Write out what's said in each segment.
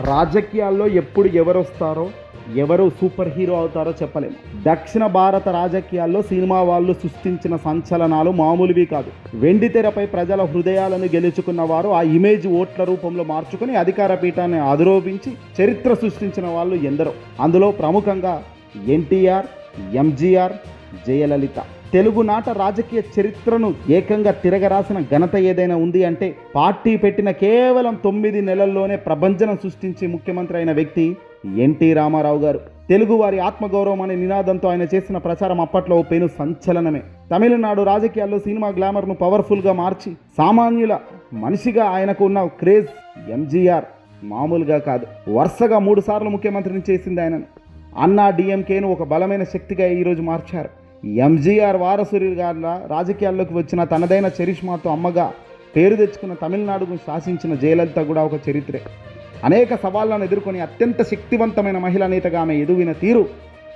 రాజకీయాల్లో ఎప్పుడు ఎవరు వస్తారో, ఎవరు సూపర్ హీరో అవుతారో చెప్పలేము. దక్షిణ భారత రాజకీయాల్లో సినిమా వాళ్ళు సృష్టించిన సంచలనాలు మామూలువి కాదు. వెండి తెరపై ప్రజల హృదయాలను గెలుచుకున్న వారు ఆ ఇమేజ్ ఓట్ల రూపంలో మార్చుకుని అధికార పీఠాన్ని అధిరోపించి చరిత్ర సృష్టించిన వాళ్ళు ఎందరో. అందులో ప్రముఖంగా ఎన్టీఆర్, ఎంజీఆర్, జయలలిత. తెలుగునాట రాజకీయ చరిత్రను ఏకంగా తిరగరాసిన ఘనత ఏదైనా ఉంది అంటే పార్టీ పెట్టిన కేవలం 9 నెలల్లోనే ప్రభంజనం సృష్టించి ముఖ్యమంత్రి అయిన వ్యక్తి ఎన్టీ రామారావు గారు. తెలుగువారి ఆత్మగౌరవం అనే నినాదంతో ఆయన చేసిన ప్రచారం అప్పట్లో పెను సంచలనమే. తమిళనాడు రాజకీయాల్లో సినిమా గ్లామర్ను పవర్ఫుల్గా మార్చి సామాన్యుల మనిషిగా ఆయనకు ఉన్న క్రేజ్ ఎంజీఆర్ మామూలుగా కాదు. వరుసగా 3 సార్లు ముఖ్యమంత్రిని చేసింది ఆయనను. అన్నా డిఎంకేను ఒక బలమైన శక్తిగా ఈరోజు మార్చారు. ఎంజీఆర్ వారసుడిగా రాజకీయాల్లోకి వచ్చిన తనదైన చరిష్మాతో అమ్మగా పేరు తెచ్చుకున్న తమిళనాడును శాసించిన జయలలిత కూడా ఒక చరిత్రే. అనేక సవాళ్లను ఎదుర్కొని అత్యంత శక్తివంతమైన మహిళా నేతగా ఆమె ఎదిగిన తీరు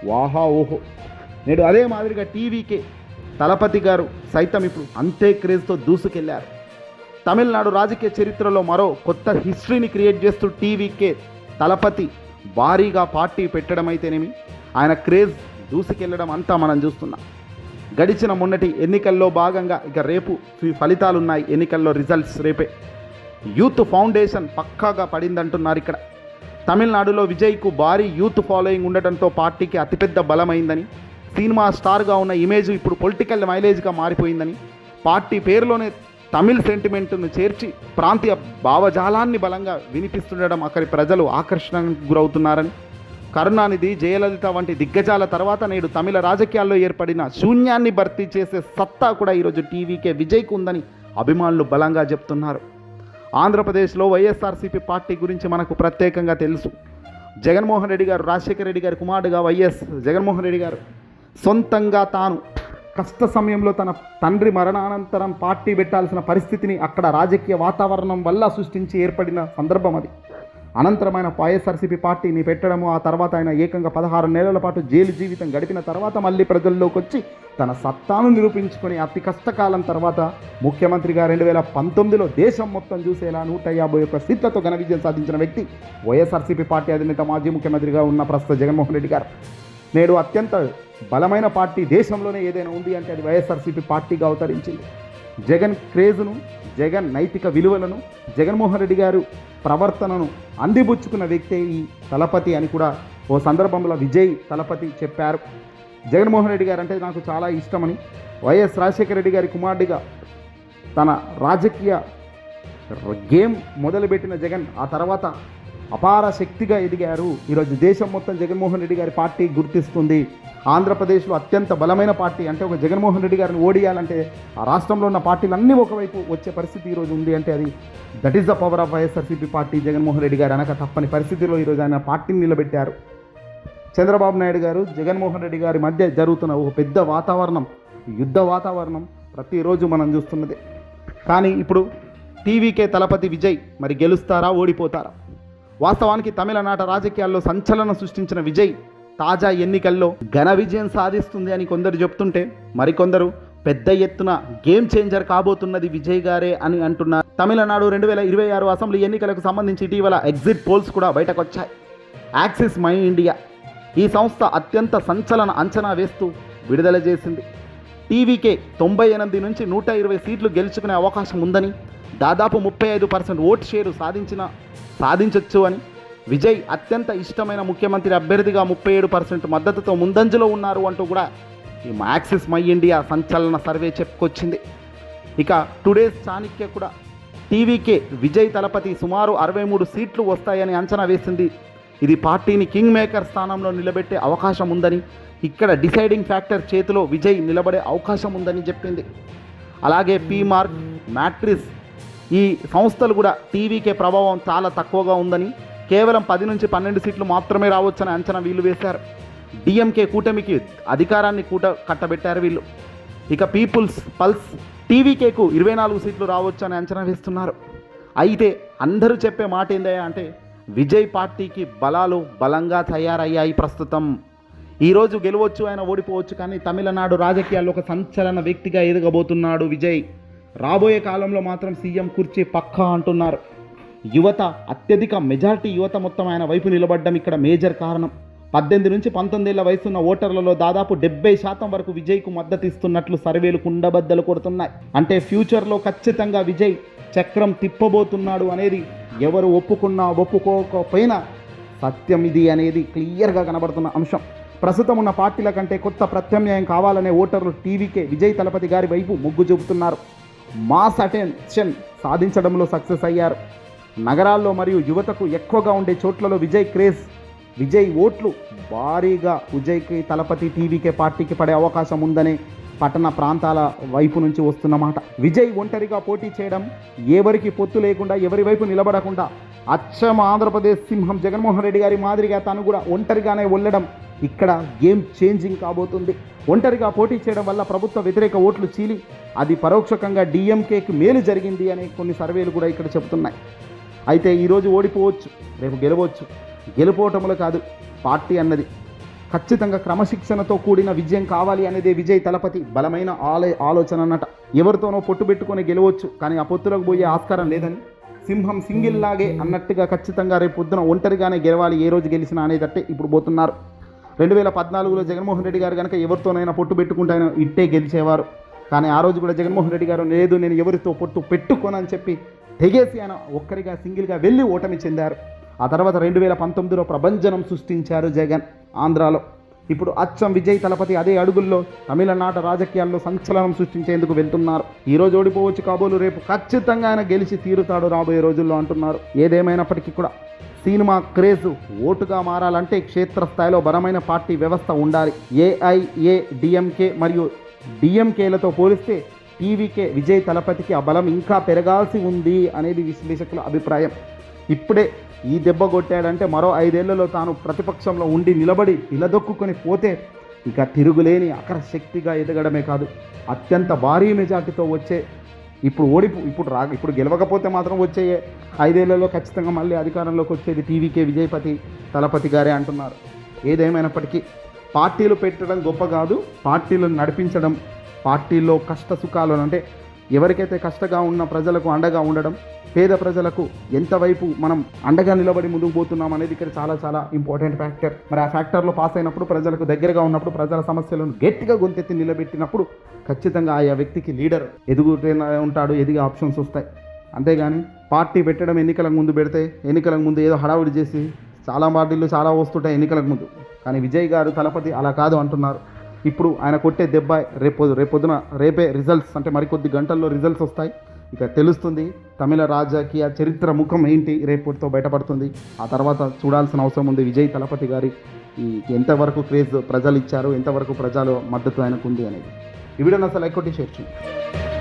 వాహా ఓహో. నేడు అదే మాదిరిగా టీవీకే తలపతి గారు సైతం ఇప్పుడు అంతే క్రేజ్తో దూసుకెళ్లారు. తమిళనాడు రాజకీయ చరిత్రలో మరో కొత్త హిస్టరీని క్రియేట్ చేస్తూ టీవీకే తలపతి భారీగా పార్టీ పెట్టడం అయితేనేమి, ఆయన క్రేజ్ దూసుకెళ్లడం అంతా మనం చూస్తున్నాం. గడిచిన మొన్నటి ఎన్నికల్లో భాగంగా ఇక రేపు ఫలితాలున్నాయి. ఎన్నికల్లో రిజల్ట్స్ రేపే. యూత్ ఫౌండేషన్ పక్కాగా పడిందంటున్నారు. ఇక్కడ తమిళనాడులో విజయ్కు భారీ యూత్ ఫాలోయింగ్ ఉండటంతో పార్టీకి అతిపెద్ద బలమైందని, సినిమా స్టార్గా ఉన్న ఇమేజ్ ఇప్పుడు పొలిటికల్ మైలేజ్గా మారిపోయిందని, పార్టీ పేరులోనే తమిళ్ సెంటిమెంట్ను చేర్చి ప్రాంతీయ భావజాలాన్ని బలంగా వినిపిస్తుండడం అక్కడి ప్రజలు ఆకర్షణకు గురవుతున్నారని, కరుణానిధి, జయలలిత వంటి దిగ్గజాల తర్వాత నేడు తమిళ రాజకీయాల్లో ఏర్పడిన శూన్యాన్ని భర్తీ చేసే సత్తా కూడా ఈరోజు టీవీకే విజయ్కు ఉందని అభిమానులు బలంగా చెప్తున్నారు. ఆంధ్రప్రదేశ్లో వైఎస్ఆర్సీపీ పార్టీ గురించి మనకు ప్రత్యేకంగా తెలుసు. జగన్మోహన్ రెడ్డి గారు, రాజశేఖర రెడ్డి గారి కుమారుడుగా వైఎస్ జగన్మోహన్ రెడ్డి గారు సొంతంగా తాను కష్ట సమయంలో తన తండ్రి మరణానంతరం పార్టీ పెట్టాల్సిన పరిస్థితిని అక్కడ రాజకీయ వాతావరణం వల్ల సృష్టించి ఏర్పడిన సందర్భం అది. అనంతరమైన వైఎస్ఆర్సీపీ పార్టీని పెట్టడము, ఆ తర్వాత ఆయన ఏకంగా 16 నెలల పాటు జైలు జీవితం గడిపిన తర్వాత మళ్ళీ ప్రజల్లోకి వచ్చి తన సత్తాను నిరూపించుకొని అతి కష్టకాలం తర్వాత ముఖ్యమంత్రిగా 2019లో దేశం మొత్తం చూసేలా 151 సీట్లతో ఘన విజయం సాధించిన వ్యక్తి వైఎస్ఆర్సీపీ పార్టీ అధినేత, మాజీ ముఖ్యమంత్రిగా ఉన్న ప్రస్తుత జగన్మోహన్ రెడ్డి గారు. నేడు అత్యంత బలమైన పార్టీ దేశంలోనే ఏదైనా ఉంది అంటే అది వైఎస్ఆర్సీపీ పార్టీగా అవతరించింది. జగన్ క్రేజ్ను, జగన్ నైతిక విలువలను, జగన్మోహన్ రెడ్డి గారు ప్రవర్తనను అందిపుచ్చుకున్న వ్యక్తే ఈ తలపతి అని కూడా ఓ సందర్భంలో విజయ్ తలపతి చెప్పారు. జగన్మోహన్ రెడ్డి గారు అంటే నాకు చాలా ఇష్టమని, వైఎస్ రాజశేఖర రెడ్డి గారి కుమారుడిగా తన రాజకీయ గేమ్ మొదలుపెట్టిన జగన్ ఆ తర్వాత అపార శక్తిగా ఎదిగారు. ఈరోజు దేశం మొత్తం జగన్మోహన్ రెడ్డి గారి పార్టీ గుర్తిస్తుంది. ఆంధ్రప్రదేశ్లో అత్యంత బలమైన పార్టీ అంటే ఒక జగన్మోహన్ రెడ్డి గారిని ఓడియాలంటే ఆ రాష్ట్రంలో ఉన్న పార్టీలన్నీ ఒకవైపు వచ్చే పరిస్థితి ఈరోజు ఉంది అంటే అది that is the power of YSRCP party. Jaganmohan Reddy గారు అనక తప్పని పరిస్థితిలో ఈరోజు ఆయన పార్టీని నిలబెట్టారు. చంద్రబాబు నాయుడు గారు, జగన్మోహన్ రెడ్డి గారి మధ్య జరుగుతున్న ఒక పెద్ద వాతావరణం, యుద్ధ వాతావరణం ప్రతిరోజు మనం చూస్తున్నదే. కానీ ఇప్పుడు టీవీకే తలపతి విజయ్ మరి గెలుస్తారా, ఓడిపోతారా? వాస్తవానికి తమిళనాట రాజకీయాల్లో సంచలనం సృష్టించిన విజయ్ తాజా ఎన్నికల్లో ఘన విజయం సాధిస్తుంది అని కొందరు చెప్తుంటే మరికొందరు పెద్ద ఎత్తున గేమ్ చేంజర్ కాబోతున్నది విజయ్ గారే అని అంటున్నారు. తమిళనాడు 2026 అసెంబ్లీ ఎన్నికలకు సంబంధించి ఇటీవల ఎగ్జిట్ పోల్స్ కూడా బయటకు వచ్చాయి. యాక్సిస్ మై ఇండియా ఈ సంస్థ అత్యంత సంచలన అంచనా వేస్తూ విడుదల చేసింది. టీవీకే 98 నుంచి 120 సీట్లు గెలుచుకునే అవకాశం ఉందని, దాదాపు 35% ఓటు షేరు సాధించవచ్చు అని, విజయ్ అత్యంత ఇష్టమైన ముఖ్యమంత్రి అభ్యర్థిగా 37% మద్దతుతో ముందంజలో ఉన్నారు అంటూ కూడా ఈ యాక్సిస్ మై ఇండియా సంచలన సర్వే చెప్పుకొచ్చింది. ఇక టుడేస్ చాణక్య కూడా టీవీకే విజయ్ తలపతి సుమారు 63 సీట్లు వస్తాయని అంచనా వేసింది. ఇది పార్టీని కింగ్ మేకర్ స్థానంలో నిలబెట్టే అవకాశం ఉందని, ఇక్కడ డిసైడింగ్ ఫ్యాక్టర్ చేతిలో విజయ్ నిలబడే అవకాశం ఉందని చెప్పింది. అలాగే పీమార్క్, మ్యాట్రిస్ ఈ సంస్థలు కూడా టీవీకే ప్రభావం చాలా తక్కువగా ఉందని, కేవలం 10 నుంచి 12 సీట్లు మాత్రమే రావచ్చని అంచనా వీళ్ళు వేశారు. డిఎంకే కూటమికి అధికారాన్ని కట్టబెట్టారు వీళ్ళు. ఇక పీపుల్స్ పల్స్ టీవీకేకు 24 సీట్లు రావచ్చు అని అంచనా వేస్తున్నారు. అయితే అందరూ చెప్పే మాట ఏందయ్యా అంటే విజయ్ పార్టీకి బలాలు బలంగా తయారయ్యాయి ప్రస్తుతం. ఈరోజు గెలవచ్చు, ఆయన ఓడిపోవచ్చు, కానీ తమిళనాడు రాజకీయాల్లో ఒక సంచలన వ్యక్తిగా ఎదగబోతున్నాడు విజయ్. రాబోయే కాలంలో మాత్రం సీఎం కుర్చీ పక్కా అంటున్నారు. యువత అత్యధిక మెజారిటీ యువత మొత్తం ఆయన వైపు నిలబడ్డం ఇక్కడ మేజర్ కారణం. 18 నుంచి 19 ఏళ్ల వయసున్న ఓటర్లలో దాదాపు 70% వరకు విజయ్కు మద్దతు ఇస్తున్నట్లు సర్వేలు కుండబద్దలు కొడుతున్నాయి. అంటే ఫ్యూచర్లో ఖచ్చితంగా విజయ్ చక్రం తిప్పబోతున్నాడు అనేది ఎవరు ఒప్పుకున్నా ఒప్పుకోకపోయినా సత్యం ఇది అనేది క్లియర్గా కనబడుతున్న అంశం. ప్రస్తుతం ఉన్న పార్టీల కంటే కొత్త ప్రత్యామ్నాయం కావాలనే ఓటర్లు టీవీకే విజయ్ తలపతి గారి వైపు మొగ్గు చూపుతున్నారు. మాస్ అటెన్షన్ సాధించడంలో సక్సెస్ అయ్యారు. నగరాల్లో మరియు యువతకు ఎక్కువగా ఉండే చోట్లలో విజయ్ ఓట్లు భారీగా విజయ్కి తలపతి టీవీకే పార్టీకి పడే అవకాశం ఉందనే పట్టణ ప్రాంతాల వైపు నుంచి వస్తున్నమాట. విజయ్ ఒంటరిగా పోటీ చేయడం, ఎవరికి పొత్తు లేకుండా ఎవరి వైపు నిలబడకుండా అచ్చం ఆంధ్రప్రదేశ్ సింహం జగన్మోహన్ రెడ్డి గారి మాదిరిగా తను కూడా ఒంటరిగానే వెళ్ళడం ఇక్కడ గేమ్ చేంజింగ్ కాబోతుంది. ఒంటరిగా పోటీ చేయడం వల్ల ప్రభుత్వ వ్యతిరేక ఓట్లు చీలి అది పరోక్షకంగా డిఎంకేకి మేలు జరిగింది అనే కొన్ని సర్వేలు కూడా ఇక్కడ చెబుతున్నాయి. అయితే ఈరోజు ఓడిపోవచ్చు, రేపు గెలవచ్చు. గెలుపోవటంలో కాదు, పార్టీ అన్నది ఖచ్చితంగా క్రమశిక్షణతో కూడిన విజయం కావాలి అనేదే విజయ్ తలపతి బలమైన ఆలోచన అన్నట. ఎవరితోనో పొట్టు పెట్టుకొని గెలవచ్చు, కానీ ఆ పొత్తులకు పోయే ఆస్కారం లేదని, సింహం సింగిల్ లాగే అన్నట్టుగా ఖచ్చితంగా రేపు పొద్దున ఒంటరిగానే గెలవాలి ఏ రోజు గెలిచినా అనేదట్టే ఇప్పుడు పోతున్నారు. 2014లో జగన్మోహన్ రెడ్డి గారు కనుక ఎవరితోనైనా పొట్టు పెట్టుకుంటే ఇట్టే గెలిచేవారు. కానీ ఆ రోజు కూడా జగన్మోహన్ రెడ్డి గారు లేదు నేను ఎవరితో పొట్టు పెట్టుకోనని చెప్పి తెగేసి ఆయన ఒక్కరిగా సింగిల్గా వెళ్ళి ఓటమి చెందారు. ఆ తర్వాత 2019లో ప్రభంజనం సృష్టించారు జగన్ ఆంధ్రాలో. ఇప్పుడు అచ్చం విజయ్ తలపతి అదే అడుగుల్లో తమిళనాట రాజకీయాల్లో సంచలనం సృష్టించేందుకు వెళ్తున్నారు. ఈరోజు ఓడిపోవచ్చు కాబోలు, రేపు ఖచ్చితంగా ఆయన గెలిచి తీరుతాడు రాబోయే రోజుల్లో అంటున్నారు. ఏదేమైనప్పటికీ కూడా సినిమా క్రేజ్ ఓటుగా మారాలంటే క్షేత్రస్థాయిలో బలమైన పార్టీ వ్యవస్థ ఉండాలి. ఏఐఏడిఎంకే మరియు డిఎంకేలతో పోలిస్తే టీవీకే విజయ్ తలపతికి ఆ బలం ఇంకా పెరగాల్సి ఉంది అనేది విశ్లేషకుల అభిప్రాయం. ఇప్పుడే ఈ దెబ్బ కొట్టాడంటే మరో 5 ఏళ్లలో తాను ప్రతిపక్షంలో ఉండి నిలబడి నిలదొక్కుని పోతే ఇక తిరుగులేని అకర శక్తిగా ఎదగడమే కాదు, అత్యంత భారీ మెజార్టీతో వచ్చే ఇప్పుడు గెలవకపోతే మాత్రం వచ్చే 5 ఏళ్లలో ఖచ్చితంగా మళ్ళీ అధికారంలోకి వచ్చేది టీవీకే విజయ్ తలపతి గారే అంటున్నారు. ఏదేమైనప్పటికీ పార్టీలు పెట్టడం గొప్ప కాదు, పార్టీలను నడిపించడం, పార్టీల్లో కష్ట సుఖాలు అంటే ఎవరికైతే కష్టంగా ఉన్న ప్రజలకు అండగా ఉండడం, పేద ప్రజలకు ఎంతవైపు మనం అండగా నిలబడి ముందుకు పోతున్నాం అనేది ఇక్కడ చాలా చాలా ఇంపార్టెంట్ ఫ్యాక్టర్. మరి ఆ ఫ్యాక్టర్లో పాస్ అయినప్పుడు, ప్రజలకు దగ్గరగా ఉన్నప్పుడు, ప్రజల సమస్యలను గట్టిగా గొంతెత్తి నిలబెట్టినప్పుడు ఖచ్చితంగా ఆయా వ్యక్తికి లీడర్ ఎదుగుతూనే ఉంటాడు, ఎదిగే ఆప్షన్స్ వస్తాయి. అంతేగాని పార్టీ పెట్టడం ఎన్నికలకు ముందు పెడితే ఎన్నికలకు ముందు ఏదో హడావుడి చేసి చాలా పార్టీలు చాలా వస్తుంటాయి ఎన్నికలకు ముందు. కానీ విజయ్ గారు తలపతి అలా కాదు అంటున్నారు. ఇప్పుడు ఆయన కొట్టే దెబ్బ రేపే రిజల్ట్స్ అంటే మరికొద్ది గంటల్లో రిజల్ట్స్ వస్తాయి. ఇక తెలుస్తుంది తమిళ రాజకీయ చరిత్ర ముఖం ఏంటి రేపటితో బయటపడుతుంది. ఆ తర్వాత చూడాల్సిన అవసరం ఉంది విజయ్ తలపతి గారి ఎంతవరకు క్రేజ్ ప్రజలు ఇచ్చారు, ఎంతవరకు ప్రజల మద్దతు ఆయనకు ఉంది అనేది. ఈ వీడియోని అసలు లైక్ కొట్టి షేర్ చేయండి.